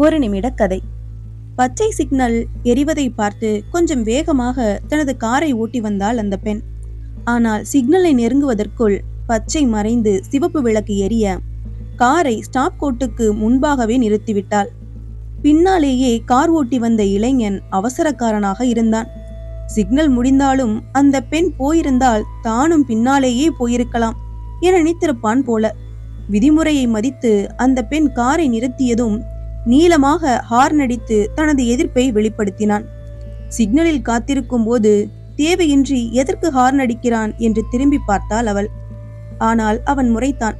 ஒரு நிமிட கதை. பச்சை சிக்னல் எரிவதை பார்த்து கொஞ்சம் வேகமாக தனது காரை ஓட்டி வந்தாள் அந்த பெண். ஆனால் சிக்னலை நெருங்குவதற்குள் பச்சை மறைந்து சிவப்பு விளக்கு எரிய காரை ஸ்டாப் கோட்டுக்கு முன்பாகவே நிறுத்திவிட்டாள். பின்னாலேயே கார் ஓட்டி வந்த இளைஞன் அவசரக்காரனாக இருந்தான். சிக்னல் முடிந்தாலும் அந்த பெண் போயிருந்தால் தானும் பின்னாலேயே போயிருக்கலாம் என நினைத்திருப்பான் போல. விதிமுறையை மதித்து அந்த பெண் காரை நிறுத்தியதும் நீளமாக ஹார்ன் அடித்து தனது எதிர்ப்பை வெளிப்படுத்தினான். சிக்னலில் காத்திருக்கும் போது தேவையின்றி எதற்கு ஹார்ன் அடிக்கிறான் என்று திரும்பி பார்த்தாள் அவள். ஆனால் அவன் முறைத்தான்.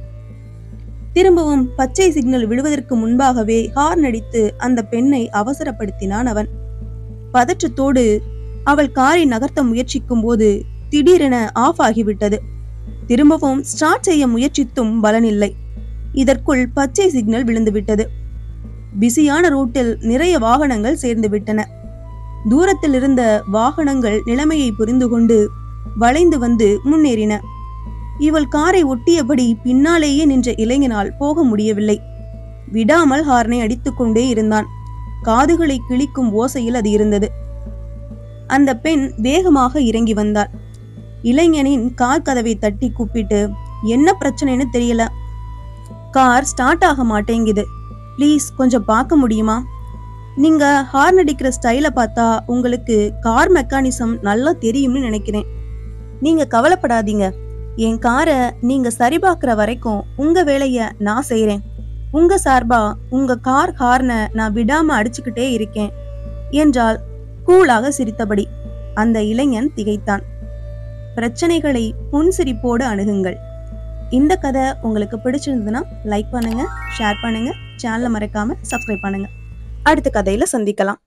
திரும்பவும் பச்சை சிக்னல் விழுவதற்கு முன்பாகவே ஹார்ன் அடித்து அந்த பெண்ணை அவசரப்படுத்தினான் அவன். பதற்றத்தோடு அவள் காரை நகர்த்த முயற்சிக்கும் போது திடீரென ஆஃப் ஆகிவிட்டது. திரும்பவும் ஸ்டார்ட் செய்ய முயற்சித்தும் பலனில்லை. இதற்குள் பச்சை சிக்னல் விழுந்துவிட்டது. பிஸியான ரோட்டில் நிறைய வாகனங்கள் சேர்ந்து விட்டன. தூரத்தில் இருந்த வாகனங்கள் நிலைமையை புரிந்து கொண்டு வளைந்து வந்து முன்னேறின. இவள் காரை ஒட்டியபடி பின்னாலேயே நின்ற இளைஞனால் போக முடியவில்லை. விடாமல் ஹார்னை அடித்துக்கொண்டே இருந்தான். காதுகளை கிழிக்கும் ஓசையில் அது இருந்தது. அந்த பெண் வேகமாக இறங்கி வந்தாள். இளைஞனின் கார் கதவை தட்டி கூப்பிட்டு, என்ன பிரச்சனைன்னு தெரியல, கார் ஸ்டார்ட் ஆக மாட்டேங்குது, ப்ளீஸ் கொஞ்சம் பார்க்க முடியுமா? நீங்க ஹார்ன் அடிக்கிற ஸ்டைலை பார்த்தா உங்களுக்கு கார் மெக்கானிசம் நல்லா தெரியும்னு நினைக்கிறேன். நீங்க கவலைப்படாதீங்க, என் காரை நீங்க சரி பார்க்கிற வரைக்கும் உங்க வேலைய நான் செய்யறேன். உங்க சார்பா உங்க கார் ஹார்னை நான் விடாம அடிச்சுக்கிட்டே இருக்கேன் என்றால் கூலாக சிரித்தபடி. அந்த இளைஞன் திகைத்தான். பிரச்சனைகளை புன்சிரிப்போடு அணுகுங்கள். இந்த கதை உங்களுக்கு பிடிச்சிருந்ததுன்னா லைக் பண்ணுங்க, ஷேர் பண்ணுங்க, சேனலை மறக்காம சப்ஸ்கிரைப் பண்ணுங்க. அடுத்த கதையில சந்திக்கலாம்.